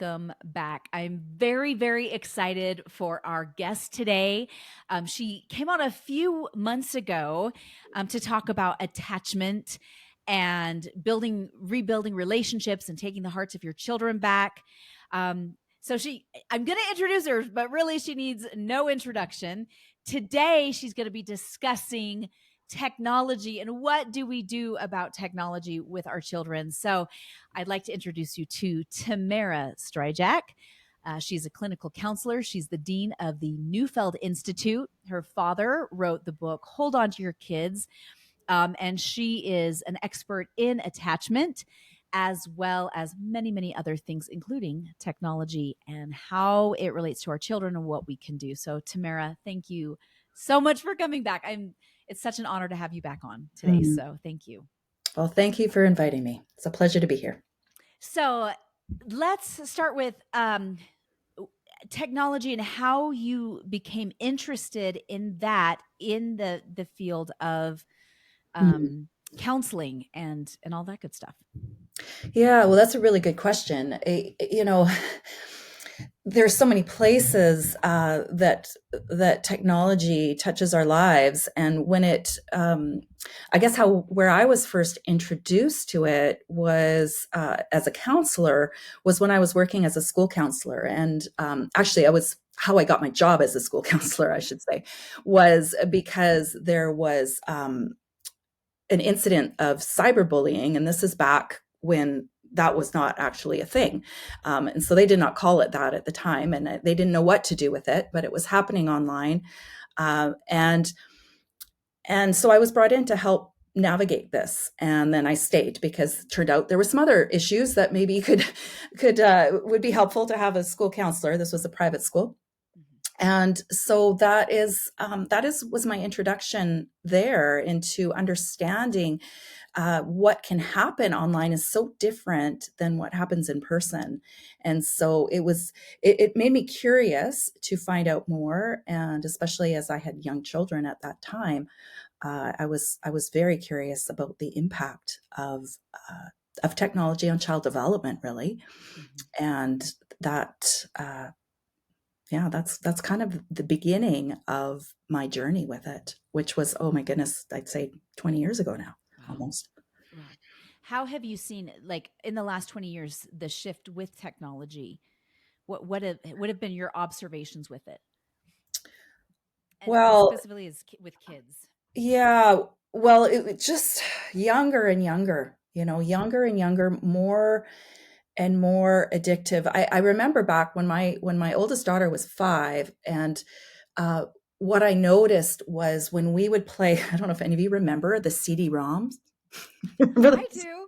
welcome back. I'm very, very excited for our guest today. She came on a few months ago to talk about attachment and rebuilding relationships and taking the hearts of your children back. I'm going to introduce her, but really she needs no introduction. Today, she's going to be discussing technology and what do we do about technology with our children. So I'd like to introduce you to Tamara Strijack. She's a clinical counselor. She's the dean of the Neufeld Institute. Her father wrote the book, Hold On to Your Kids. And she is an expert in attachment, as well as many, many other things, including technology and how it relates to our children and what we can do. So Tamara, thank you so much for coming back. It's such an honor to have you back on today. So thank you. Well, thank you for inviting me. It's a pleasure to be here. So let's start with technology and how you became interested in that in the field of counseling and all that good stuff. Yeah, well, that's a really good question. There's so many places that technology touches our lives, and when I guess where I was first introduced to it was as a counselor was when I was working as a school counselor, and actually, how I got my job as a school counselor, I should say, was because there was an incident of cyberbullying, and this is back when that was not actually a thing. And so they did not call it that at the time, and they didn't know what to do with it, but it was happening online. And so I was brought in to help navigate this. And then I stayed because it turned out there were some other issues that maybe would be helpful to have a school counselor. This was a private school. And so that was my introduction there into understanding what can happen online is so different than what happens in person. And so it made me curious to find out more. And especially as I had young children at that time, I was very curious about the impact of technology on child development, really. And that, that's kind of the beginning of my journey with it, which was, oh my goodness, I'd say 20 years ago now, almost. Wow. How have you seen, like in the last 20 years, the shift with technology? What have been your observations with it? And specifically with kids. Yeah, well, it just younger and younger, younger and younger, more and more addictive. I remember back when my oldest daughter was 5, and what I noticed was when we would play, I don't know if any of you remember the CD-ROMs. I do.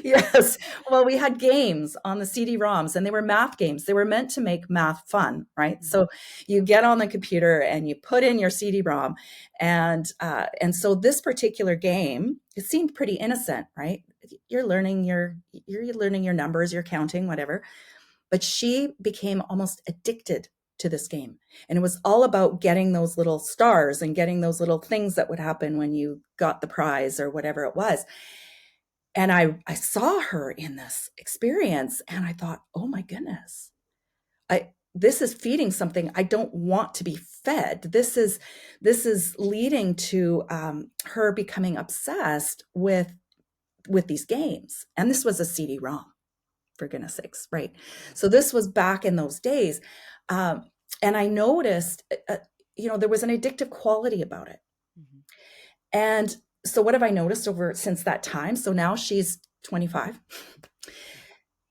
Yes. Well, we had games on the CD-ROMs, and they were math games. They were meant to make math fun, right? So you get on the computer and you put in your CD-ROM, and so this particular game, it seemed pretty innocent, right? You're learning your numbers, you're counting, whatever. But she became almost addicted to this game. And it was all about getting those little stars and getting those little things that would happen when you got the prize or whatever it was. And I saw her in this experience, and I thought, oh my goodness, this is feeding something I don't want to be fed. This is leading to her becoming obsessed with these games. And this was a CD-ROM, for goodness sakes, right? So this was back in those days. And I noticed, there was an addictive quality about it. And so what have I noticed since that time? So now she's 25,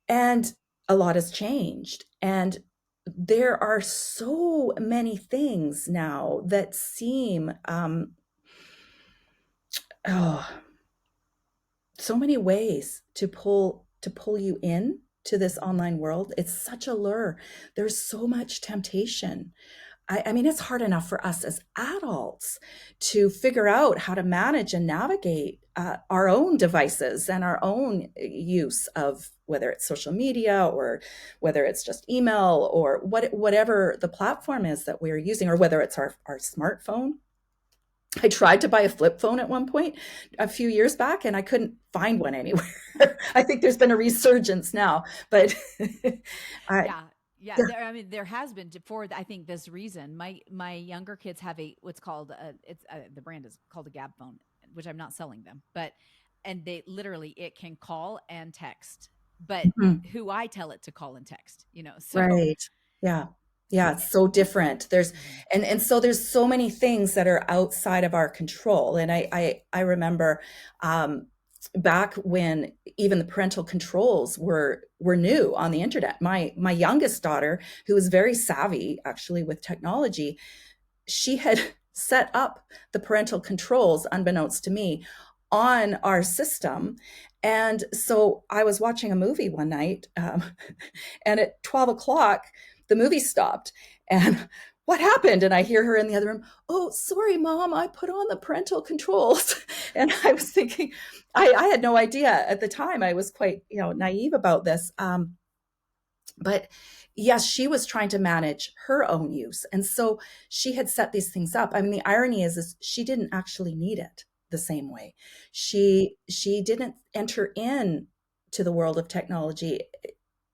and a lot has changed. And there are so many things now that seem, so many ways to pull you in to this online world. It's such a lure. There's so much temptation. I mean, it's hard enough for us as adults to figure out how to manage and navigate our own devices and our own use of whether it's social media or whether it's just email or whatever the platform is that we're using, or whether it's our smartphone. I tried to buy a flip phone at one point a few years back, and I couldn't find one anywhere. I think there's been a resurgence now, but I, Yeah. Yeah, yeah. I mean, there has been for I think this reason. My younger kids have a what's called it's the brand is called a Gab phone, which I'm not selling them, but and they literally it can call and text, but Mhm. who I tell it to call and text, so Right. Yeah. Yeah, eh, it's so different. There's mhm, and so there's so many things that are outside of our control. And I remember um back when even the parental controls were new on the internet. My youngest daughter, who was very savvy actually with technology, she had set up the parental controls unbeknownst to me on our system. And so I was watching a movie one night, and at 12 o'clock, the movie stopped. And what happened? And I hear her in the other room, oh, sorry, mom, I put on the parental controls. And I was thinking, I had no idea at the time. I was quite, naive about this. But yes, she was trying to manage her own use. And so she had set these things up. I mean, the irony is she didn't actually need it the same way. She didn't enter in to the world of technology,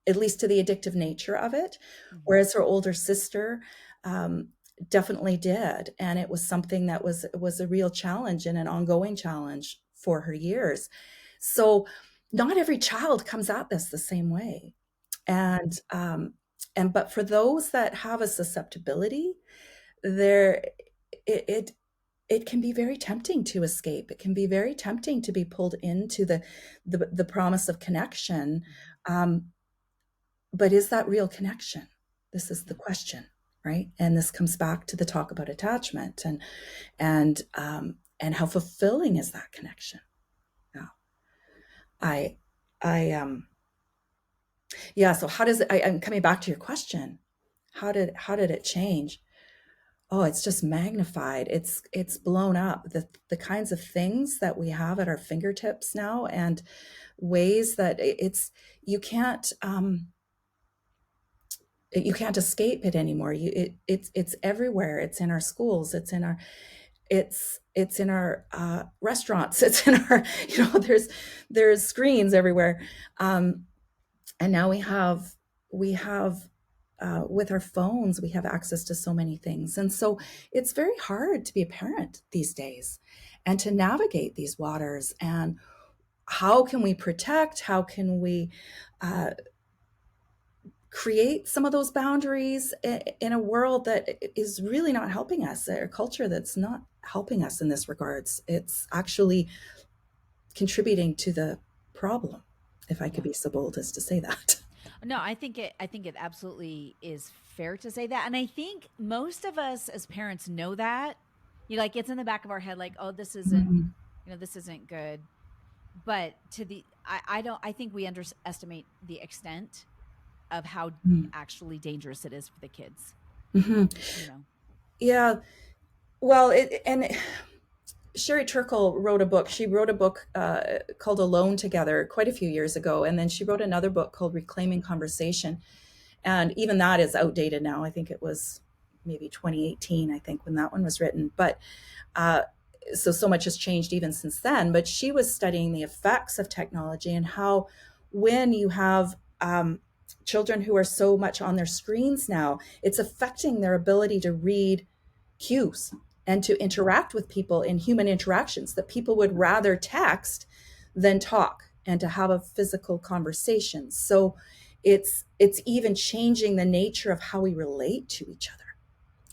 at least to the addictive nature of it, mhm, whereas her older sister um, definitely did. And it was something that was a real challenge and an ongoing challenge for her years. So not every child comes at this the same way. And but for those that have a susceptibility, there it, it it can be very tempting to escape. It can be very tempting to be pulled into the promise of connection. mhm, Um, but is that real connection? This is the yeah, question, right? And this comes back to the talk about attachment and how fulfilling is that connection? Yeah. I I yeah. So how does it? I'm coming back to your question. How did it change? Oh, it's just magnified. It's blown up. The kinds of things that we have at our fingertips now, and ways that it's you can't escape it anymore. It's everywhere. It's in our schools. It's in our restaurants. It's in our there's screens everywhere. Um, and now we have with our phones, we have access to so many things. And so mhm, it's very hard to be a parent these days and to navigate these waters. And how can we protect? How can we uh, create some of those boundaries in a world that is really not helping us, a culture that's not helping us in this regards? It's actually contributing to the problem, if I could yeah. be so bold as to say that. No, I think it absolutely is fair to say that. And I think most of us as parents know that. You like it's in the back of our head like, "Oh, this isn't good." But to the I don't I think we underestimate the extent of how actually dangerous it is for the kids, Mm-hmm. you know. Yeah. Well, Sherry Turkle wrote a book. She wrote a book called Alone Together quite a few years ago. And then she wrote another book called Reclaiming Conversation. And even that is outdated now. I think it was maybe 2018, I think, when that one was written. But uh, so much has changed even since then. But she was studying the effects of technology and how when you have children who are so much on their screens now, it's affecting their ability to read cues and to interact with people in human interactions, that people would rather text than talk and to have a physical conversation. So it's even changing the nature of how we relate to each other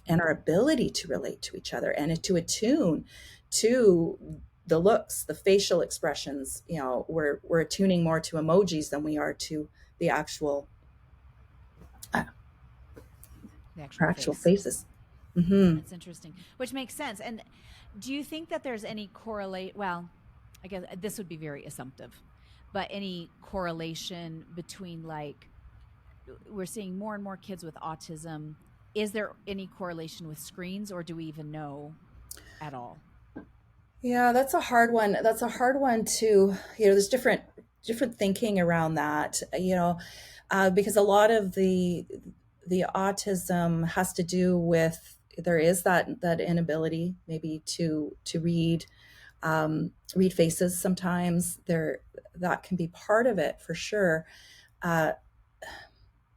and our ability to relate to each other and to attune to the looks, the facial expressions. We're attuning more to emojis than we are to the uh, The actual our actual face. faces. Mm-hmm. That's interesting, which makes sense. And do you think that there's any correlate? Well, I guess this would be very assumptive, but any correlation between like we're seeing more and more kids with autism. Is there any correlation with screens, or do we even know at all? Yeah, that's a hard one. That's a hard one to, there's different thinking around that, because a lot of the autism has to do with there is that inability maybe to read faces sometimes. That can be part of it for sure. Uh,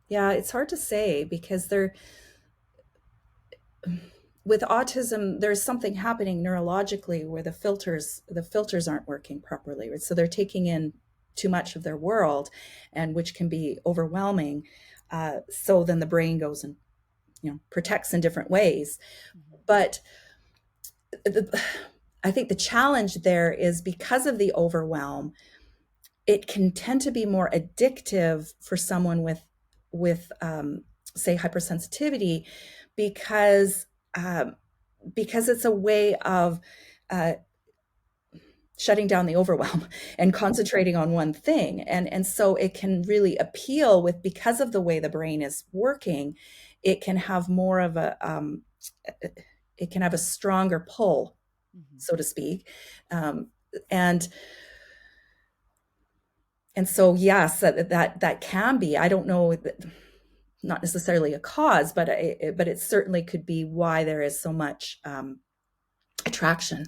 yeah, it's hard to say because with autism, there's something happening neurologically where the filters aren't working properly. Right? So they're taking in too much of their world, and which can be overwhelming. So then the brain goes and protects in different ways. Mhm. But the, I think the challenge there is because of the overwhelm, it can tend to be more addictive for someone with say hypersensitivity because um, because it's a way of uh, shutting down the overwhelm and concentrating on one thing, and so it can really appeal with because of the way the brain is working. It can have more of it can have a stronger pull, Mhm. so to speak. um, and and so yes, that can be, I don't know, not necessarily a cause, but it certainly could be why there is so much attraction.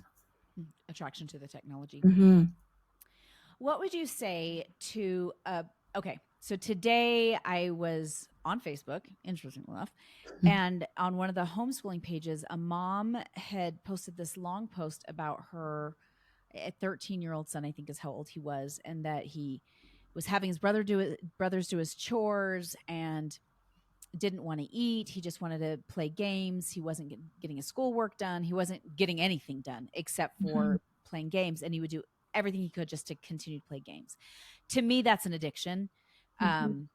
Attraction to the technology. Mm-hmm. What would you say to okay, so today I was on Facebook, interestingly enough, and on one of the homeschooling pages, a mom had posted this long post about her a 13-year-old son, I think is how old he was, and that he was having his brothers do his chores and didn't want to eat. He just wanted to play games. He wasn't getting his schoolwork done. He wasn't getting anything done except Mm-hmm. for playing games. And he would do everything he could just to continue to play games. To me, that's an addiction. Mm-hmm. Um,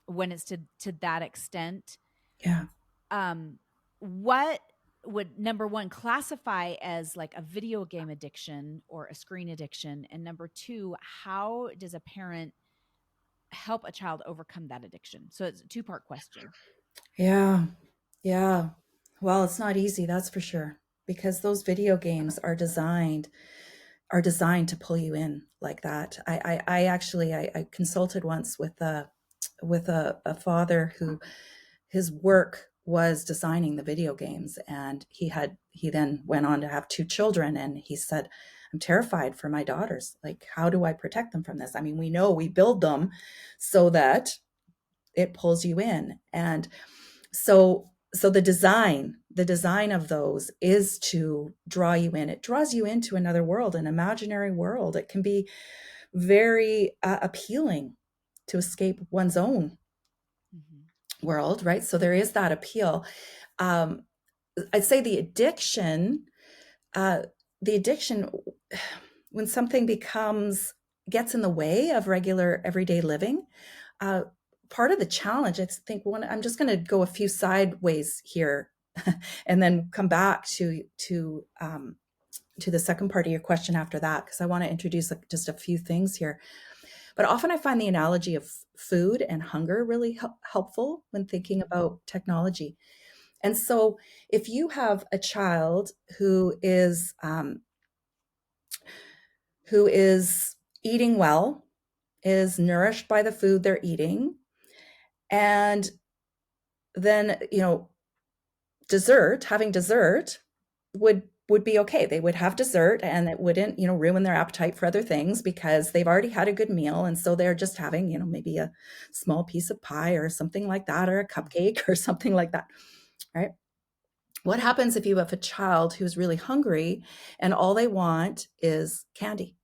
when it's to that extent, Yeah. um, what would number one classify as like a video game addiction or a screen addiction? And number two, how does a parent help a child overcome that addiction? So it's a two-part question. Yeah. Yeah. Well, it's not easy, that's for sure, because those video games are designed to pull you in like that. I actually I consulted once with a father who his work was designing the video games, and he then went on to have two children, and he said, I'm terrified for my daughters. Like, how do I protect them from this? I mean, we know we build them so that it pulls you in. And so the design of those is to draw you in. It draws you into another world, an imaginary world. It can be very appealing to escape one's own Mm-hmm. world, right? So there is that appeal. um, I'd say uh, the addiction, when something gets in the way of regular everyday living, uh, part of the challenge, I think, I'm just going to go a few sideways here, and then come back to the second part of your question after that, because I want to introduce just a few things here. But often I find the analogy of food and hunger really helpful when thinking about technology. And so, if you have a child who is eating well, is nourished by the food they're eating, and then having dessert would be okay. They would have dessert, and it wouldn't ruin their appetite for other things because they've already had a good meal, and so they're just having maybe a small piece of pie or something like that, or a Mm-hmm. cupcake or something like that, right? What happens if you have a child who's really hungry and all they want is candy?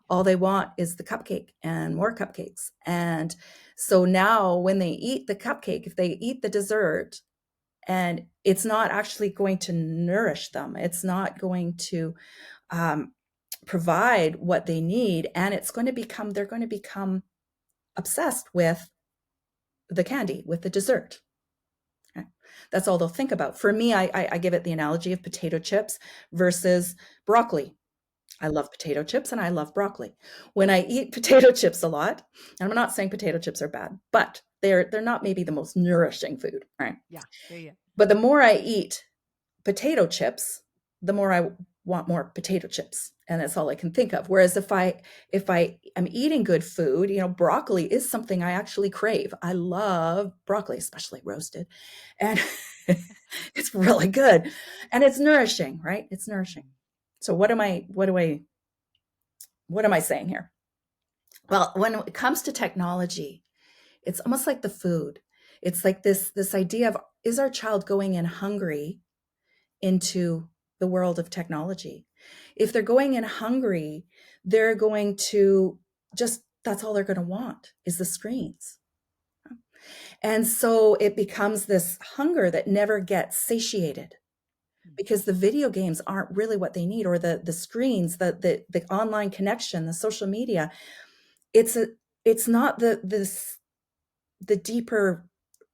All they want is the cupcake and more cupcakes. And so now when they eat the cupcake, if they eat the dessert, and it's not actually going to nourish them, it's not going to um, provide what they need, and they're going to become obsessed with the candy, with the dessert. Okay. That's all they'll think about. For me, I give it the analogy of potato chips versus broccoli. I love potato chips and I love broccoli. When I eat potato chips a lot, and I'm not saying potato chips are bad, but they're not maybe the most nourishing food, right? Yeah. Yeah. Yeah. But the more I eat potato chips, the more I want more potato chips, and that's all I can think of. Whereas if I am eating good food, broccoli is something I actually crave. I love broccoli, especially roasted, and it's really good, and it's nourishing, right? It's nourishing. So what am I saying here? Well, when it comes to technology, it's almost like the food. It's like this idea of, is our child going in hungry into the world of technology? If they're going in hungry, they're going to just, that's all they're going to want is the screens. And so it becomes this hunger that never gets satiated, because the video games aren't really what they need, or the screens, the online connection, the social media. It's not the deeper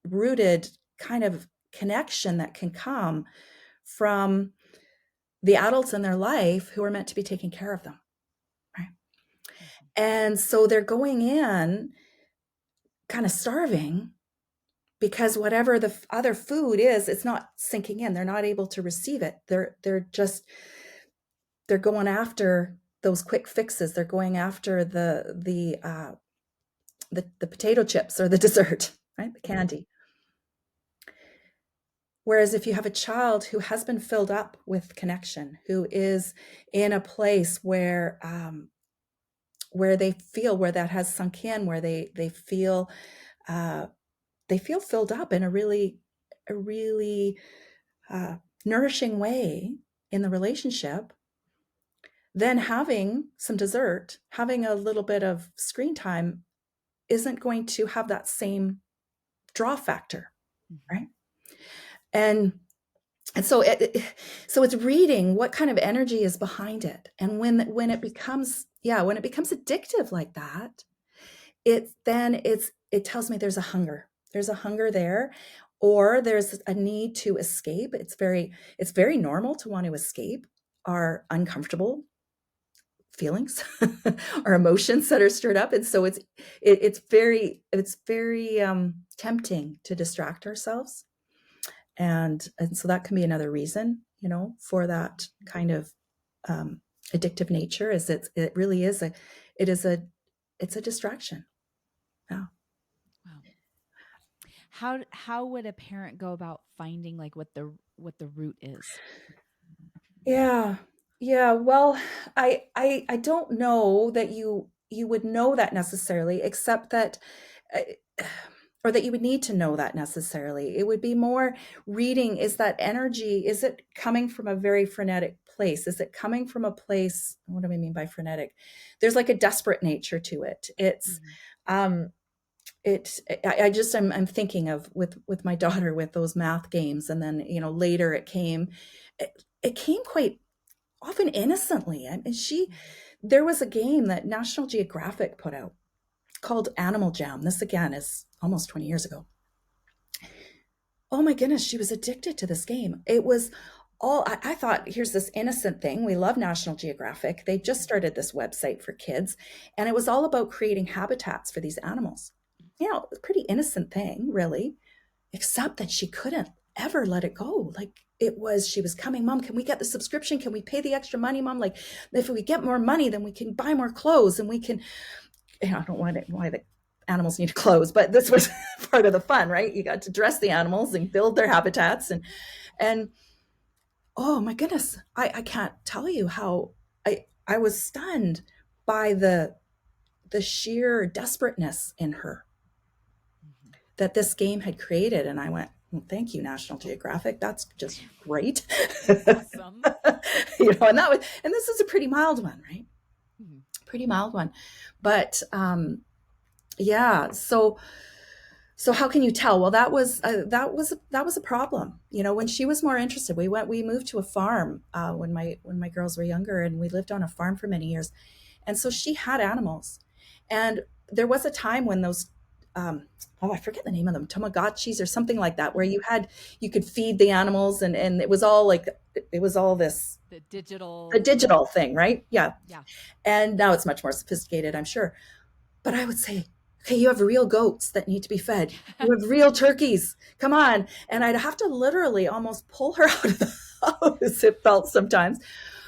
rooted kind of connection that can come from the adults in their life who are meant to be taking care of them, right? And so they're going in kind of starving, because whatever the other food is, it's not sinking in. They're not able to receive it. They're going after those quick fixes. They're going after the potato chips or the dessert, right? The candy. Whereas if you have a child who has been filled up with connection, who is in a place where they feel, where that has sunk in, where they feel filled up in a really nourishing way in the relationship, then having some dessert, having a little bit of screen time isn't going to have that same draw factor, right? And so it's reading what kind of energy is behind it. And when it becomes addictive like that, it tells me there's a hunger. There's a hunger there, or there's a need to escape. It's very normal to want to escape our uncomfortable feelings, our emotions that are stirred up. And so it's very tempting to distract ourselves. And so that can be another reason, for that kind of addictive nature, is it's a distraction. Yeah. Wow. How would a parent go about finding like what the root is? Yeah. Yeah. Well, I don't know that you would know that necessarily, except that, or that you would need to know that necessarily. It would be more reading, is that energy, is it coming from a very frenetic place? Is it coming from a place, what do I mean by frenetic? There's like a desperate nature to it. It's, I'm thinking of with my daughter, with those math games. And then, later it came quite often innocently. I mean, there was a game that National Geographic put out called Animal Jam. This again is almost 20 years ago. Oh my goodness, she was addicted to this game. It was I thought, here's this innocent thing. We love National Geographic. They just started this website for kids, and it was all about creating habitats for these animals. A pretty innocent thing, really, except that she couldn't ever let it go. Like, she was coming, Mom, can we get the subscription? Can we pay the extra money, Mom? Like, if we get more money, then we can buy more clothes, and we can, I don't know why the animals need clothes, but this was part of the fun, right? You got to dress the animals and build their habitats. And oh my goodness, I can't tell you how I was stunned by the sheer desperateness in her that this game had created. And I went, well, thank you, National Geographic. That's just great. Awesome. And this is a pretty mild one, right? Mm-hmm. Pretty mild one. But yeah, so how can you tell? Well, that was a problem. When she was more interested, we moved to a farm when my girls were younger, and we lived on a farm for many years. And so she had animals, and there was a time when those I forget the name of them, Tamagotchis or something like that, where you could feed the animals, and it was all this the digital thing, right? Yeah. Yeah. And now it's much more sophisticated, I'm sure. But I would say, okay, you have real goats that need to be fed. You have real turkeys. Come on. And I'd have to literally almost pull her out of the house, it felt sometimes,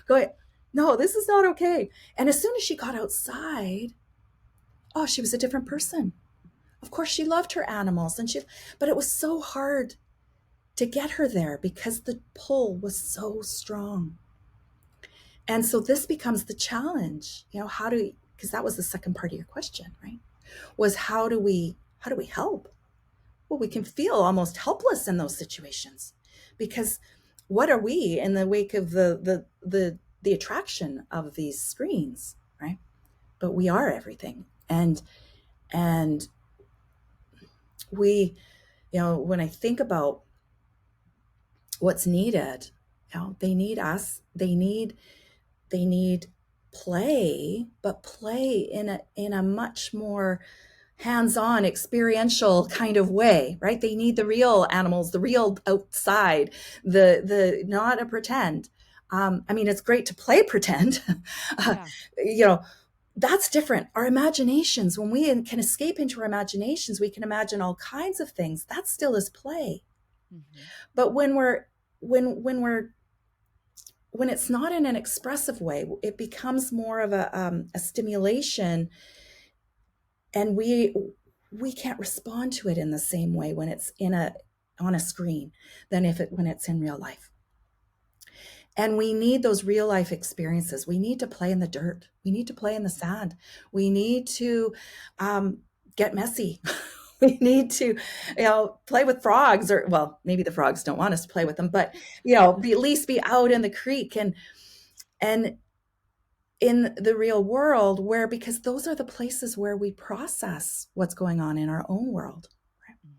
going, no, this is not okay. And as soon as she got outside, oh, she was a different person. Of course, she loved her animals, but it was so hard to get her there because the pull was so strong. And so this becomes the challenge. How do we, because that was the second part of your question, right? Was how do we help? Well, we can feel almost helpless in those situations because what are we in the wake of the attraction of these screens, right? But we are everything. And we, when I think about what's needed, they need us, they need play, but play in a much more hands-on experiential kind of way, right? They need the real animals, the real outside, the not a pretend. I mean, it's great to play pretend. Yeah. you know that's different. Our imaginations, when we can escape into our imaginations, we can imagine all kinds of things. That still is play. Hmm. But when it's not in an expressive way, it becomes more of a stimulation, and we can't respond to it in the same way when it's on a screen than when it's in real life. And we need those real life experiences. We need to play in the dirt. We need to play in the sand. We need to get messy. We need to, play with frogs, or well, maybe the frogs don't want us to play with them, but at least be out in the creek and in the real world, where because those are the places where we process what's going on in our own world. Hmm.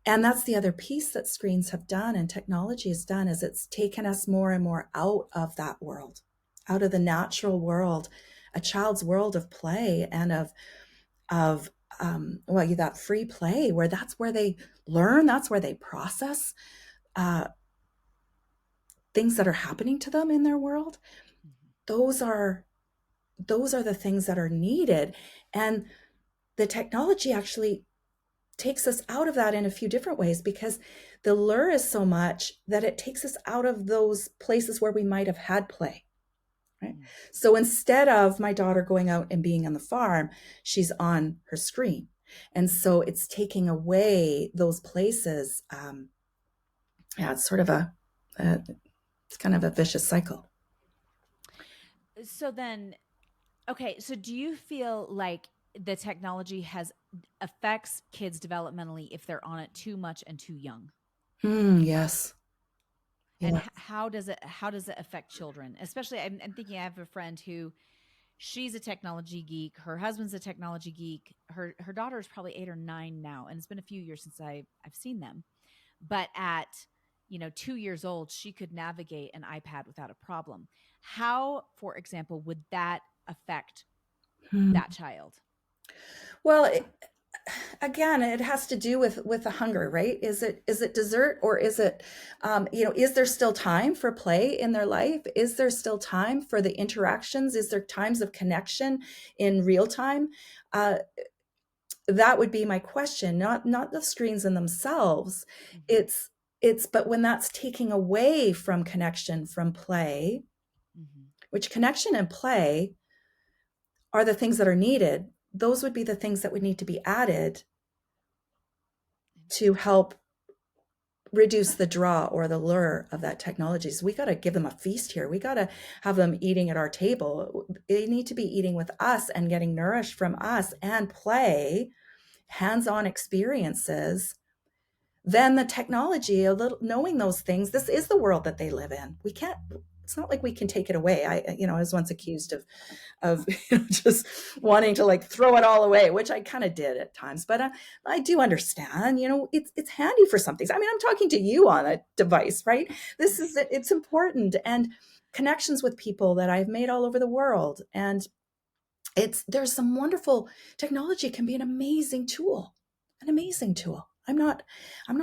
And that's the other piece that screens have done and technology has done, is it's taken us more and more out of that world, out of the natural world, a child's world of play and of that free play, where that's where they learn, that's where they process uh, things that are happening to them in their world. Hmm. Those are the things that are needed. And the technology actually takes us out of that in a few different ways, because the lure is so much that it takes us out of those places where we might have had play, right? Hmm. So instead of my daughter going out and being on the farm, she's on her screen. And so it's taking away those places. Yeah, it's sort of it's kind of a vicious cycle. So then, okay, so do you feel like the technology has affects kids developmentally if they're on it too much and too young? Yes. And Yeah. how does it affect children? Especially, I'm thinking I have a friend who she's a technology geek. Her husband's a technology geek. Her daughter is probably 8 or 9 now, and it's been a few years since I've seen them. But at 2 years old, she could navigate an iPad without a problem. How, for example, would that affect Hmm. that child? Well, again, it has to do with the hunger, right? Is it dessert, or is it is there still time for play in their life? Is there still time for the interactions? Is there times of connection in real time? uh, that would be my question. Not the screens in themselves. Hmm. It's but when that's taking away from connection, from play, Hmm. which connection and play are the things that are needed. Those would be the things that would need to be added to Interesting. help reduce the draw or the lure of that technology. So we got to give them a feast here. We got to have them eating at our table. They need to be eating with us and getting nourished from us, and play, hands-on experiences. Then the technology, a little knowing those things, this is the world that they live in. We can't, it's not like we can take it away. I was once accused of just wanting to like throw it all away, which I kind of did at times. But I do understand. It's handy for some things. I mean, I'm talking to you on a device, right? It's important, and connections with people that I've made all over the world, and there's some wonderful technology can be an amazing tool. I'm not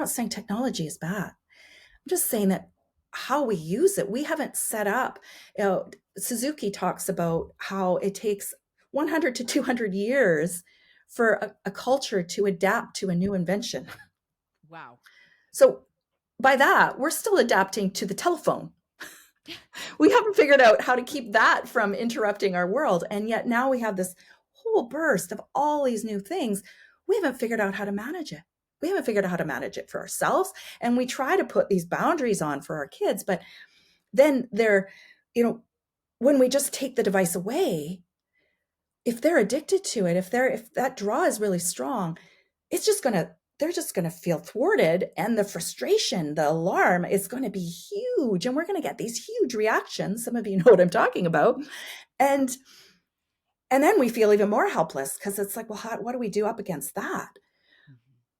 saying technology is bad. I'm just saying that how we use it, we haven't set up. Suzuki talks about how it takes 100 to 200 years for a culture to adapt to a new invention. Wow. So by that, we're still adapting to the telephone. We haven't figured out how to keep that from interrupting our world. And yet now we have this whole burst of all these new things. We haven't figured out how to manage it. We haven't figured out how to manage it for ourselves. And we try to put these boundaries on for our kids, but then when we just take the device away, if they're addicted to it, if that draw is really strong, they're just gonna feel thwarted, and the frustration, the alarm is gonna be huge, and we're gonna get these huge reactions. Some of you know what I'm talking about. And then we feel even more helpless because it's like, well, what do we do up against that?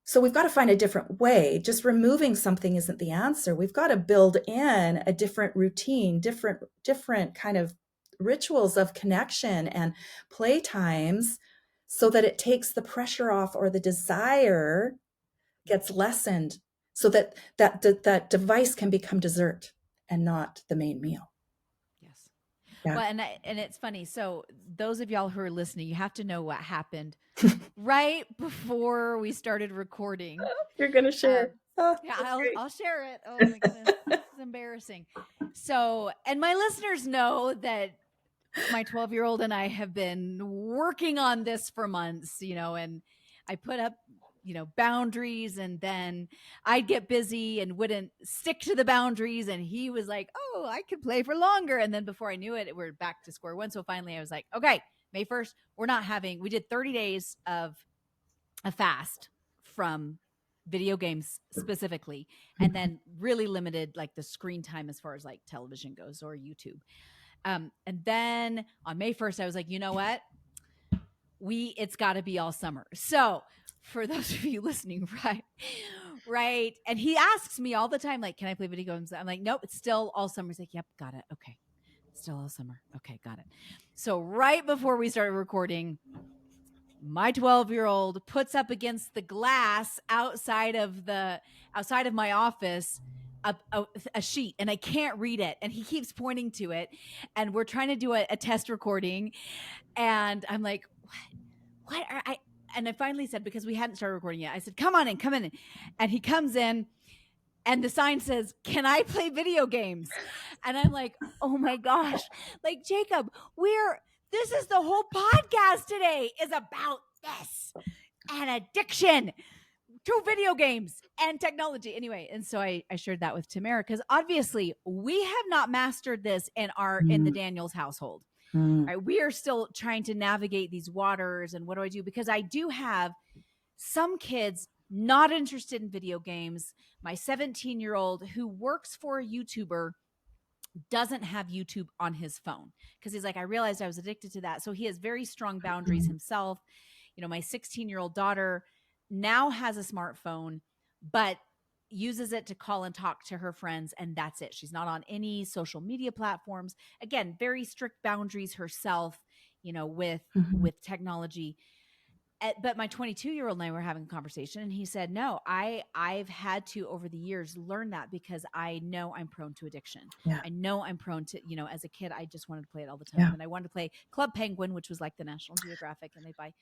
So we've got to find a different way. Just removing something isn't the answer. We've got to build in a different routine, different kind of rituals of connection and play times so that it takes the pressure off, or the desire gets lessened, so that device can become dessert and not the main meal. Yes. Yeah. Well, and it's funny. So those of y'all who are listening, you have to know what happened right before we started recording. You're going to share. Yeah, I'll share it. Oh my goodness, it's embarrassing. So, and my listeners know that my 12-year-old and I have been working on this for months, and I put up, boundaries, and then I'd get busy and wouldn't stick to the boundaries. And he was like, oh, I could play for longer. And then before I knew it, we're back to square one. So finally I was like, okay, May 1st, we did 30 days of a fast from video games specifically, and then really limited like the screen time as far as like television goes or YouTube. And then on May 1st, I was like, you know what? It's got to be all summer. So for those of you listening, right. And he asks me all the time, like, can I play video games? I'm like, nope, it's still all summer. He's like, yep, got it. Okay. Still all summer. Okay, got it. So right before we started recording, my 12-year-old puts up against the glass outside of my office a sheet, and I can't read it, and he keeps pointing to it, and we're trying to do a test recording, and I'm like, what are I? And I finally said, because we hadn't started recording yet, I said, come in. And he comes in, and the sign says, can I play video games? And I'm like, oh my gosh, like, Jacob, this is the whole podcast today is about this and addiction to video games and technology. Anyway, and so I shared that with Tamara, because obviously we have not mastered this in the Daniels household. Right? We are still trying to navigate these waters, and what do I do? Because I do have some kids not interested in video games. My 17-year-old who works for a YouTuber doesn't have YouTube on his phone, because he's like, I realized I was addicted to that. So he has very strong boundaries himself. My 16-year-old daughter now has a smartphone, but uses it to call and talk to her friends, and that's it. She's not on any social media platforms. Again, very strict boundaries herself, with technology. But my 22-year-old and I were having a conversation, and he said, no, I've had to, over the years, learn that, because I know I'm prone to addiction. Yeah. I know I'm prone to, as a kid, I just wanted to play it all the time. Yeah. And I wanted to play Club Penguin, which was like the National Geographic, and they buy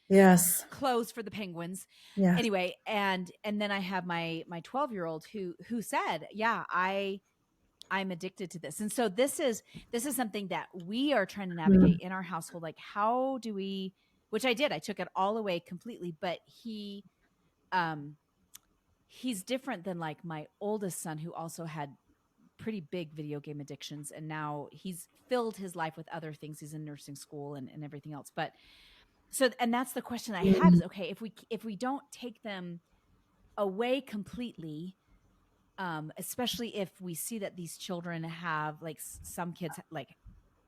clothes for the penguins. Yes. Anyway, and then I have my 12-year-old who said, yeah, I'm addicted to this. And so this is something that we are trying to navigate in our household. Like, how do we, which I did, I took it all away completely, but he's different than like my oldest son, who also had pretty big video game addictions. And now he's filled his life with other things. He's in nursing school and everything else. But so, and that's the question I have is, okay, if we don't take them away completely, especially if we see that these children have, like, some kids like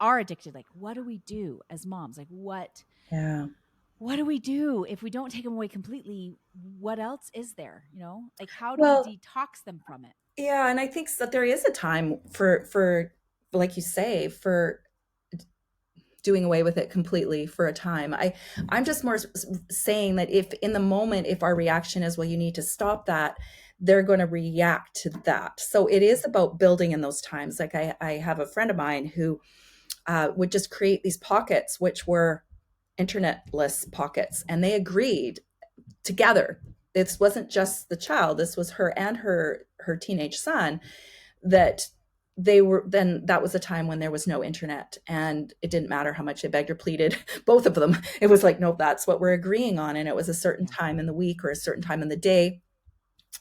are addicted, like, what do we do as moms? Like, what do we do if we don't take them away completely? What else is there? Like, how do we detox them from it? Yeah, and I think that there is a time for like you say, for doing away with it completely for a time. I'm just more saying that if in the moment, if our reaction is, well, you need to stop that, they're going to react to that. So it is about building in those times. Like I have a friend of mine who would just create these pockets, which were internetless pockets, and they agreed together. This wasn't just the child, this was her and her teenage son, that that was a time when there was no internet, and it didn't matter how much they begged or pleaded, both of them. It was like, nope, that's what we're agreeing on. And it was a certain Yeah. time in the week or a certain time in the day.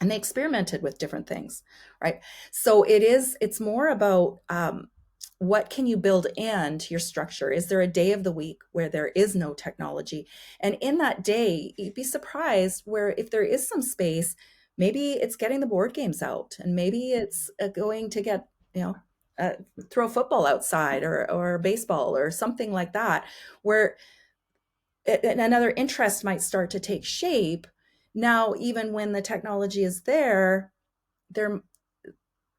And they experimented with different things, right? So it's more about, what can you build into your structure? Is there a day of the week where there is no technology? And in that day, you'd be surprised where if there is some space, maybe it's getting the board games out, and maybe it's going to get, you know, uh, throw football outside, or baseball or something like that, where another interest might start to take shape. Now, even when the technology is there,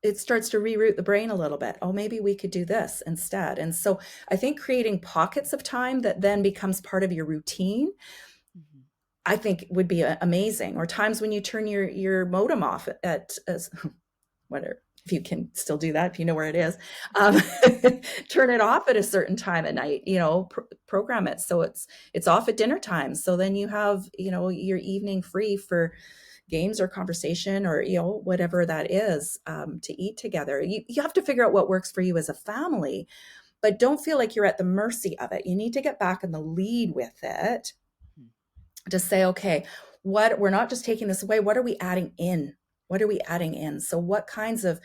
it starts to reroute the brain a little bit. Oh, maybe we could do this instead. And so I think creating pockets of time that then becomes part of your routine, Mm-hmm. I think would be amazing. Or times when you turn your modem off at whatever, if you can still do that, if you know where it is, um, turn it off at a certain time at night, program it so it's off at dinner time. So then you have, your evening free for games or conversation, or whatever that is, to eat together. You have to figure out what works for you as a family, but don't feel like you're at the mercy of it. You need to get back in the lead with it, to say, okay, we're not just taking this away, what are we adding in? What are we adding in? So what kinds of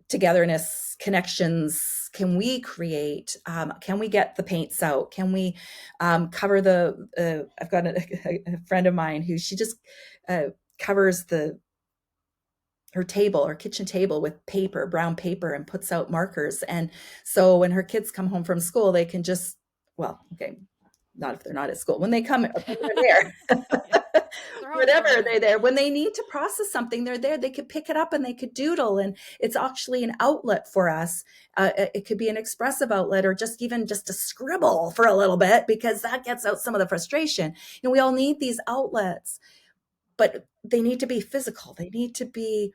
togetherness, connections can we create? Can we get the paints out? Can we cover I've got a friend of mine who she just covers her table or kitchen table with paper, brown paper, and puts out markers. And so when her kids come home from school, they can just, well, okay, not if they're not at school. When they come, when they're Yeah. there, They're home whatever, from home. they're there. When they need to process something, they're there. They could pick it up and they could doodle, and it's actually an outlet for us. It could be an expressive outlet, or just even just a scribble for a little bit, because that gets out some of the frustration. We all need these outlets, but they need to be physical. They need to be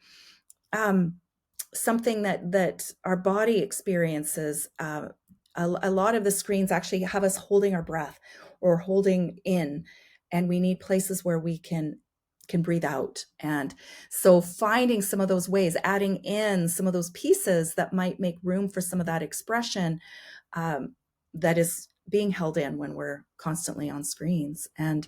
something that our body experiences. A lot of the screens actually have us holding our breath or holding in, and we need places where we can breathe out. And so finding some of those ways, adding in some of those pieces that might make room for some of that expression, that is being held in when we're constantly on screens. And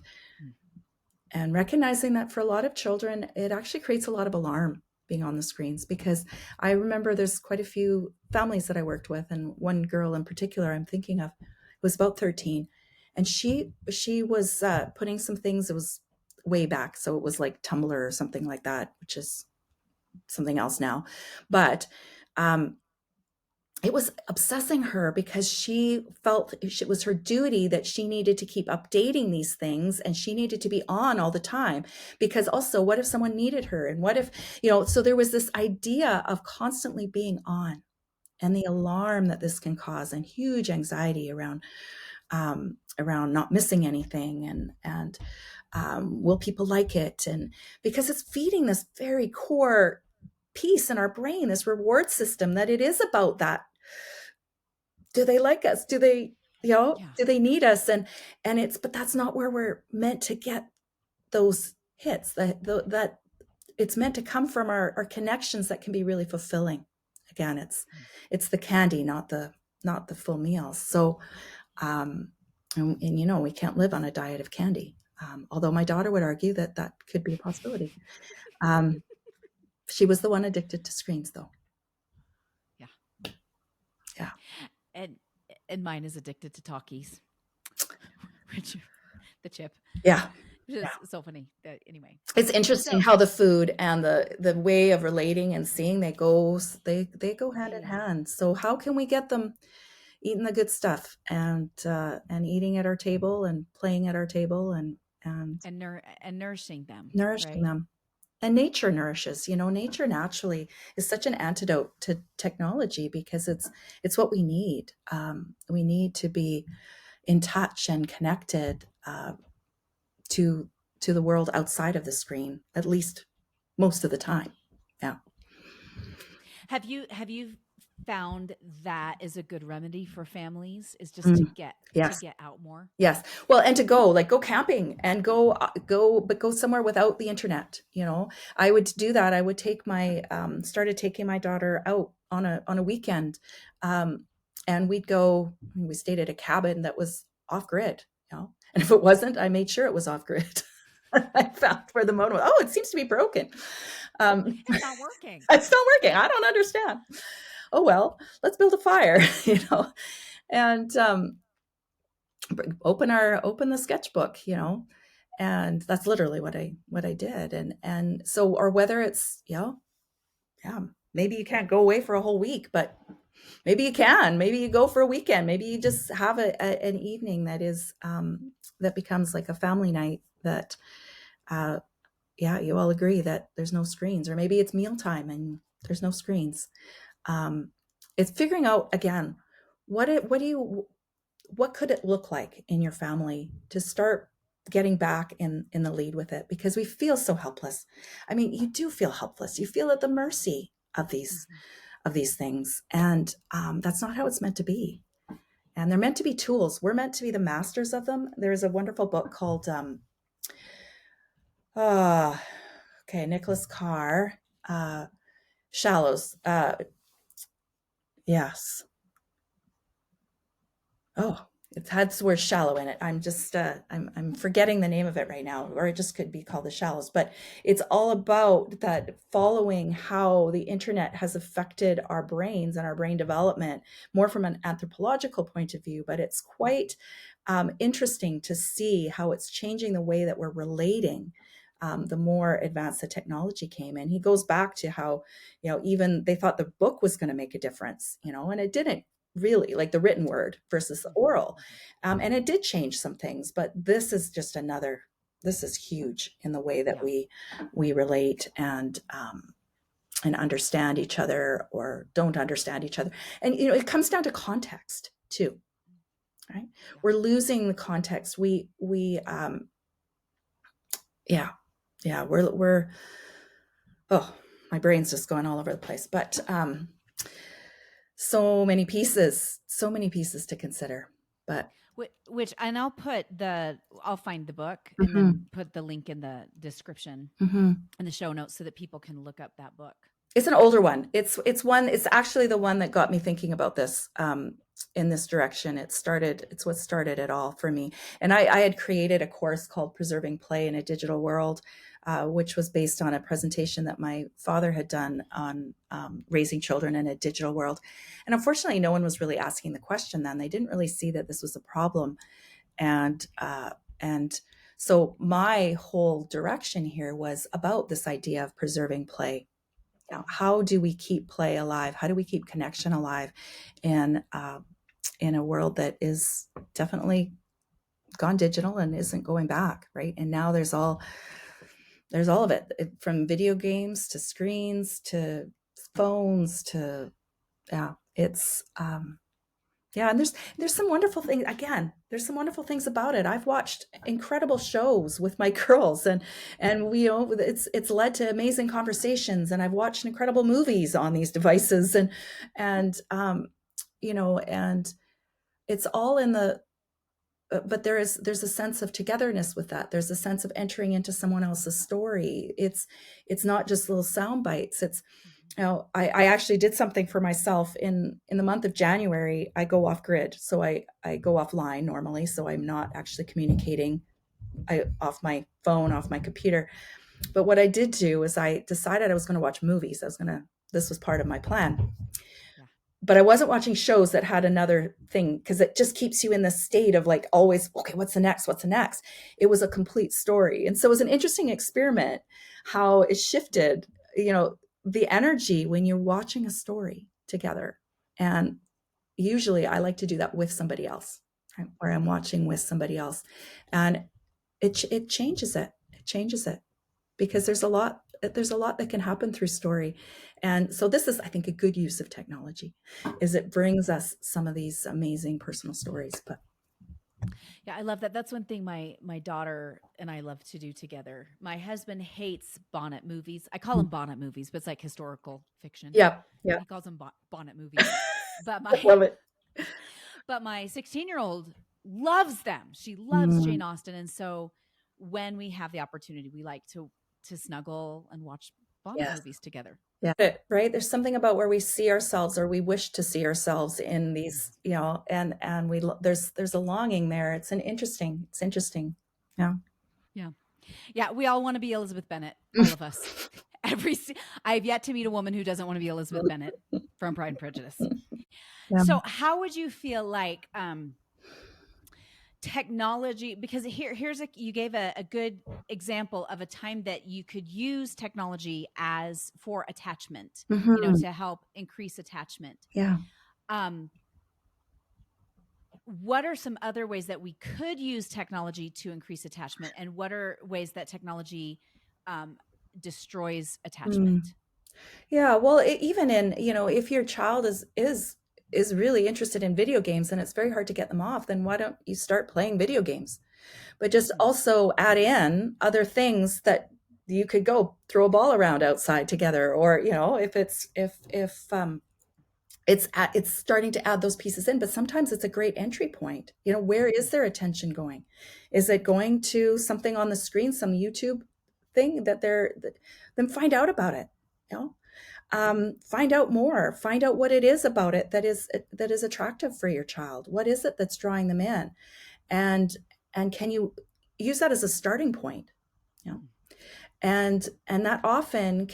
recognizing that for a lot of children, it actually creates a lot of alarm being on the screens, because I remember there's quite a few families that I worked with, and one girl in particular I'm thinking of was about 13, and she was putting some things. It was way back, so it was like Tumblr or something like that, which is something else now, but it was obsessing her, because she felt it was her duty, that she needed to keep updating these things, and she needed to be on all the time, because also, what if someone needed her, and what if, so there was this idea of constantly being on, and the alarm that this can cause, and huge anxiety around not missing anything, and will people like it, and because it's feeding this very core piece in our brain, this reward system, that it is about that. Do they like us? Do they, Yeah. do they need us? But that's not where we're meant to get those hits. That it's meant to come from our connections that can be really fulfilling. Again, it's the candy, not the full meals. So, and we can't live on a diet of candy. Although my daughter would argue that could be a possibility. Um, she was the one addicted to screens, though. Yeah. Yeah. And mine is addicted to talkies. Which the chip. Yeah. Which is so funny. Anyway. It's interesting So how the food and the way of relating and seeing, they go hand in yeah. hand. So how can we get them eating the good stuff, and eating at our table, and playing at our table, and And nourishing them, nourishing right? them? And nature nourishes. Nature naturally is such an antidote to technology, because it's what we need. We need to be in touch and connected, to the world outside of the screen, at least most of the time. Yeah. Have you found that is a good remedy for families, is just Mm, to yes. get out more. Yes. Well, and to go camping and but go somewhere without the internet. I would do that. I would started taking my daughter out on a weekend. Um, and we stayed at a cabin that was off grid. And if it wasn't, I made sure it was off grid. I found where the modem was. Oh, it seems to be broken. It's not working. It's not working. I don't understand. Oh, well, let's build a fire, and open the sketchbook. And that's literally what I did. And so, or whether it's, yeah, maybe you can't go away for a whole week, but maybe you can. Maybe you go for a weekend. Maybe you just have an evening that becomes like a family night that, yeah, you all agree that there's no screens, or maybe it's mealtime and there's no screens. Um, it's figuring out again, what could it look like in your family to start getting back in the lead with it, because we feel so helpless. I mean, you do feel helpless. You feel at the mercy of these Mhm. of these things, and that's not how it's meant to be. And they're meant to be tools. We're meant to be the masters of them. There's a wonderful book called uh, Nicholas Carr, Shallows. Yes. Oh, it has the word shallow in it. I'm forgetting the name of it right now, or it just could be called The Shallows. But it's all about that, following how the internet has affected our brains and our brain development, more from an anthropological point of view. But it's quite interesting to see how it's changing the way that we're relating. The more advanced the technology came, and he goes back to how, even they thought the book was going to make a difference, and it didn't really, like the written word versus the Mhm. oral. And it did change some things, but this is huge in the way that Yeah. we relate and understand each other, or don't understand each other. And it comes down to context too, right? Yeah. We're losing the context. We Yeah, yeah, we're oh, my brain's just going all over the place. But so many pieces to consider. But Which, and I'll find the book and then mhm, put the link in the description mhm. and the show notes so that people can look up that book. It's an older one. It's actually the one that got me thinking about this in this direction. It's what started it all for me. And I had created a course called Preserving Play in a Digital World, which was based on a presentation that my father had done on raising children in a digital world. And unfortunately, no one was really asking the question then. They didn't really see that this was a problem. And so my whole direction here was about this idea of preserving play. How do we keep play alive? How do we keep connection alive in a world that is definitely gone digital and isn't going back, right? And now there's all of it, from video games to screens to phones to, yeah, it's yeah, and there's some wonderful things. Again, there's some wonderful things about it. I've watched incredible shows with my girls, and it's led to amazing conversations. And I've watched incredible movies on these devices, and it's all in the. But there's a sense of togetherness with that. There's a sense of entering into someone else's story. It's not just little sound bites. Mhm. I actually did something for myself in the month of January. I go off grid, so I go offline normally, so I'm not actually communicating off my phone, off my computer. But what I did do is I decided I was going to watch movies. This was part of my plan, Yeah. but I wasn't watching shows that had another thing, because it just keeps you in this state of like always, okay, what's the next? What's the next? It was a complete story. And so it was an interesting experiment how it shifted, the energy when you're watching a story together. And usually I like to do that with somebody else, right? Where I'm watching with somebody else. And it changes it. It changes it, because there's a lot that can happen through story. And so this is, I think, a good use of technology, is it brings us some of these amazing personal stories. But Yeah, I love that. That's one thing my daughter and I love to do together. My husband hates bonnet movies. I call them bonnet movies, but it's like historical fiction. Yeah, yeah. He calls them bonnet movies. But I my love it. but my 16-year-old loves them. She loves Mm, Jane Austen, and so when we have the opportunity, we like to snuggle and watch bonnet yes. movies together. Yeah. Right. There's something about where we see ourselves or we wish to see ourselves in these, and there's a longing there. It's interesting. Yeah. Yeah. Yeah, we all want to be Elizabeth Bennet, all of us. I've yet to meet a woman who doesn't want to be Elizabeth Bennet from Pride and Prejudice. Yeah. So, how would you feel like technology? Because you gave a good example of a time that you could use technology as for attachment, Mhm. to help increase attachment. Yeah. Um, what are some other ways that we could use technology to increase attachment, and what are ways that technology destroys Mm. attachment? Yeah, well, even in, if your child is really interested in video games and it's very hard to get them off, then why don't you start playing video games? But just Mm-hmm. also add in other things that you could go throw a ball around outside together, or if it's starting to add those pieces in. But sometimes it's a great entry point. Where Mm-hmm. is their attention going? Is it going to something on the screen, some YouTube thing then find out about it. You know, find out more. Find out what it is about it that is attractive for your child. What is it that's drawing them in, and can you use that as a starting point? You know, and that often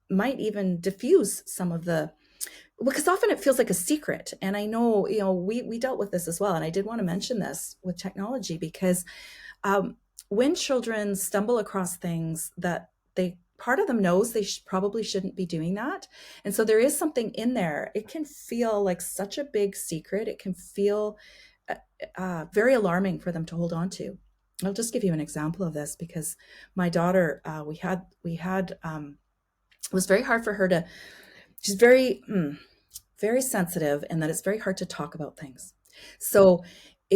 might even diffuse some of the, because often it feels like a secret. And I know, we dealt with this as well. And I did want to mention this with technology because um, when children stumble across things that part of them knows they probably shouldn't be doing that. And so there is something in there. It can feel like such a big secret. It can feel very alarming for them to hold on to. I'll just give you an example of this because my daughter, it was very hard for her to, she's very sensitive, and that it's very hard to talk about things. So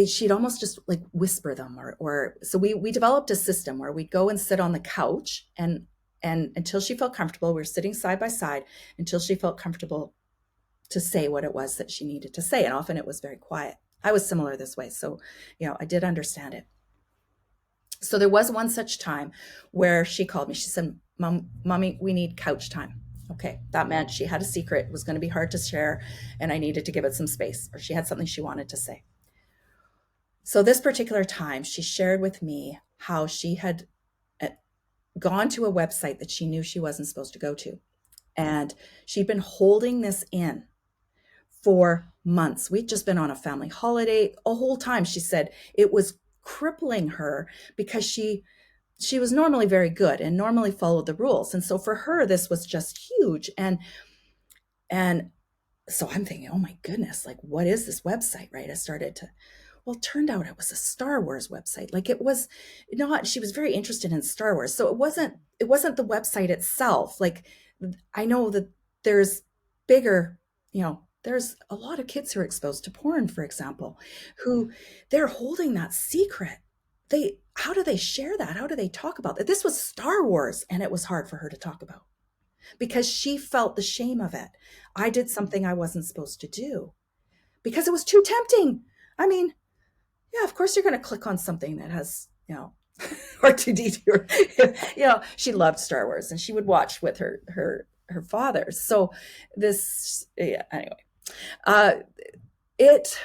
she'd almost just like whisper them, or so we developed a system where we'd go and sit on the couch, and until she felt comfortable, we were sitting side by side until she felt comfortable to say what it was that she needed to say. And often it was very quiet. I was similar this way. So, I did understand it. So there was one such time where she called me. She said, Mommy, we need couch time. Okay, that meant she had a secret. It was going to be hard to share, and I needed to give it some space, or she had something she wanted to say. So this particular time, she shared with me how she had gone to a website that she knew she wasn't supposed to go to. And she'd been holding this in for months. We'd just been on a family holiday. A whole time, she said it was crippling her because she was normally very good and normally followed the rules. And so for her, this was just huge. And so I'm thinking, oh my goodness, like, what is this website? Right. I started to, well, it turned out it was a Star Wars website. Like, it was not, she was very interested in Star Wars. So it wasn't the website itself. Like, I know that there's bigger, there's a lot of kids who are exposed to porn, for example, Yeah. who they're holding that secret. How do they share that? How do they talk about that? This was Star Wars, and it was hard for her to talk about because she felt the shame of it. I did Mm. something I wasn't supposed to do because it was too tempting. I mean, yeah, of course you're going to click on something that has, R2D2. She loved Star Wars, and she would watch with her father. So yeah, anyway, uh, it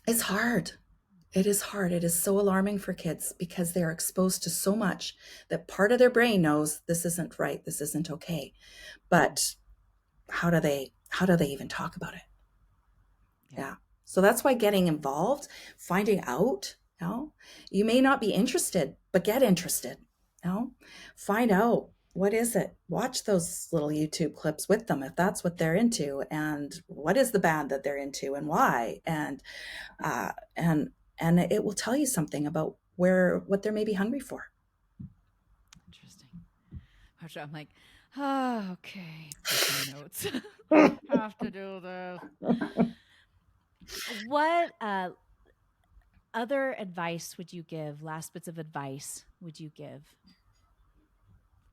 is hard. It is hard. It is so alarming for kids because they are exposed to so much that part of their brain knows this isn't right, this isn't okay. Mm. But how do they even talk about it? Yeah. Yeah. So that's why getting involved, finding out, you may not be interested, but get interested. Find out, what is it? Watch those little YouTube clips with them if that's what they're into, and what is the band that they're into and why, uh, and and it will tell you something about what they're maybe hungry for. Interesting. I'm like, oh, okay, taking notes. Have to do this. What other advice would you give? Last bits of advice would you give?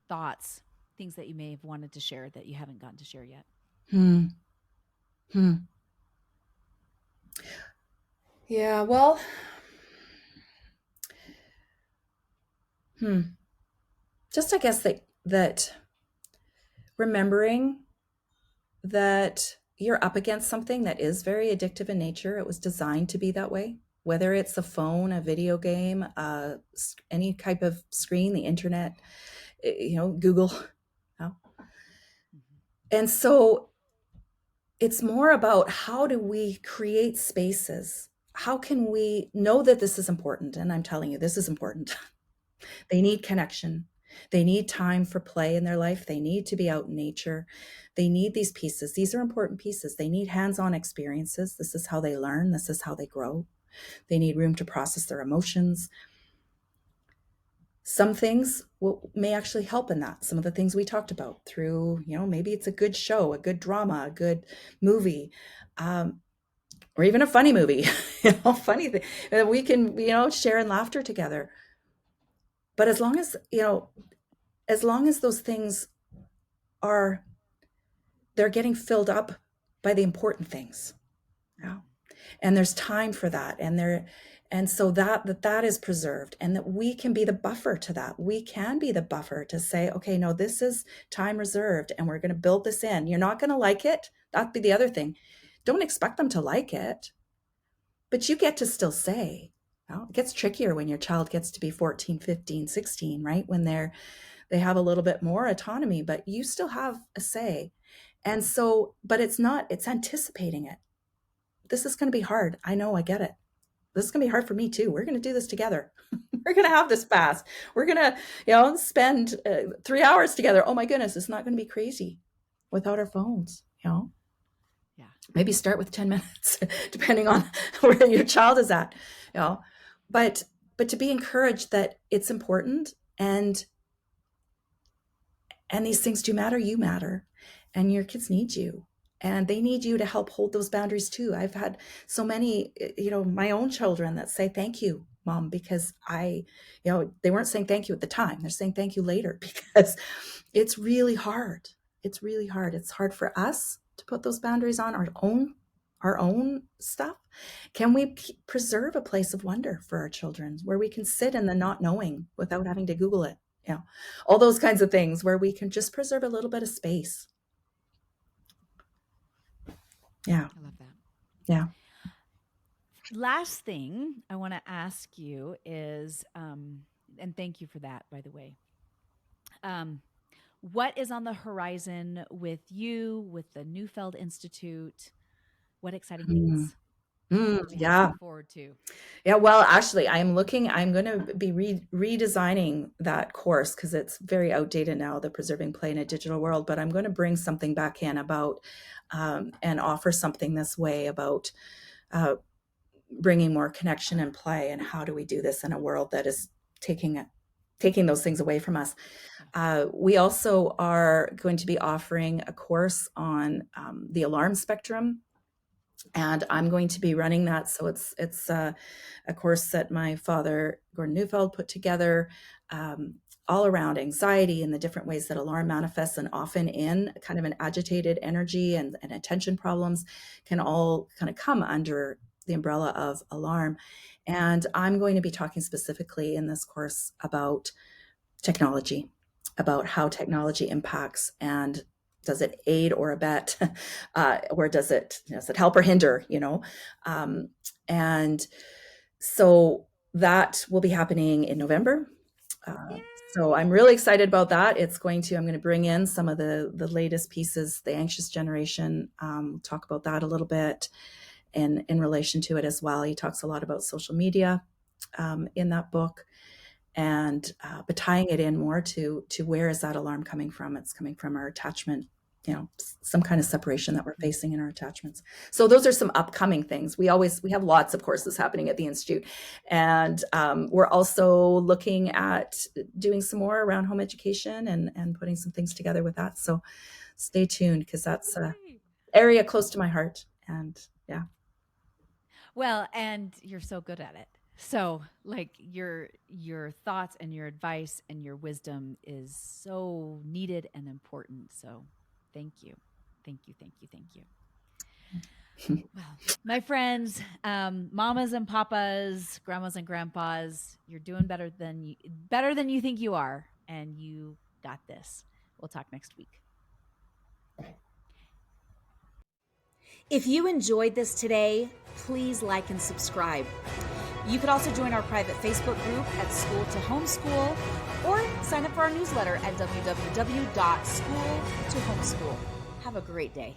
Thoughts, things that you may have wanted to share that you haven't gotten to share yet. Hmm. Hmm. Yeah, well, just I guess that remembering that you're up against something that is very addictive in nature. It was designed to be that way, whether it's a phone, a video game, any type of screen, the internet, Google. You know? Mm-hmm. And so it's more about how do we create spaces? How can we know that this is important? And I'm telling you, this is important. They need connection. They need time for play in their life. They need to be out in nature. They need these pieces. These are important pieces. They need hands on experiences. This is how they learn. This is how they grow. They need room to process their emotions. Some things may actually help in that. Some of the things we talked about through, maybe it's a good show, a good drama, a good movie, or even a funny movie, funny thing that we can, share in laughter together. But as long as those things are they're getting filled up by the important things. Yeah. And there's time for that. And so that is preserved, and that we can be the buffer to that. We can be the buffer to say, okay, no, this is time reserved and we're going to build this in. You're not going to like it. That'd be the other thing. Don't expect them to like it, but you get to still say, it gets trickier when your child gets to be 14, 15, 16, right? When they have a little bit more autonomy, but you still have a say. And so, but it's anticipating it. This is going to be hard. I know, I get it. This is going to be hard for me too. We're going to do this together. We're going to have this fast. We're going to, spend 3 hours together. Oh my goodness, it's not going to be crazy without our phones, Yeah. Maybe start with 10 minutes, depending on where your child is at, but to be encouraged that it's important, and these things do matter. You matter, and your kids need you, and they need you to help hold those boundaries too. I've had so many, my own children that say, thank you, mom, because they weren't saying thank you at the time. They're saying thank you later, because it's really hard. It's really hard. It's hard for us to put those boundaries on our own stuff. Can we preserve a place of wonder for our children where we can sit in the not knowing without having to Google it? All those kinds of things where we can just preserve a little bit of space. Yeah. I love that. Yeah. Last thing I want to ask you is, and thank you for that, by the way. What is on the horizon with you, with the Neufeld Institute? What exciting things can we Yeah. look forward to? Yeah. Well, actually, I'm going to be redesigning that course because it's very outdated now, the Preserving Play in a Digital World. But I'm going to bring something back in about and offer something this way about bringing more connection and play. And how do we do this in a world that is taking those things away from us? We also are going to be offering a course on the alarm spectrum, and I'm going to be running that. So it's a course that my father, Gordon Neufeld, put together, all around anxiety and the different ways that alarm manifests, and often in kind of an agitated energy and attention problems can all kind of come under the umbrella of alarm. And I'm going to be talking specifically in this course about technology, about how technology impacts, and does it aid or abet, or does it help or hinder, and so that will be happening in November. So I'm really excited about that. I'm going to bring in some of the latest pieces, the anxious generation, talk about that a little bit, and in relation to it as well. He talks a lot about social media in that book, and but tying it in more to where is that alarm coming from? It's coming from our attachment, some kind of separation that we're facing in our attachments. So those are some upcoming things. We have lots of courses happening at the Institute, and we're also looking at doing some more around home education and putting some things together with that. So stay tuned, because that's an area close to my heart. And yeah. Well, and you're so good at it. So, like your thoughts and your advice and your wisdom is so needed and important. So, thank you. Thank you, thank you, thank you. Well, my friends, mamas and papas, grandmas and grandpas, you're doing better than you think you are, and you got this. We'll talk next week. If you enjoyed this today, please like and subscribe. You could also join our private Facebook group at School to Homeschool, or sign up for our newsletter at www.schooltohomeschool. Have a great day.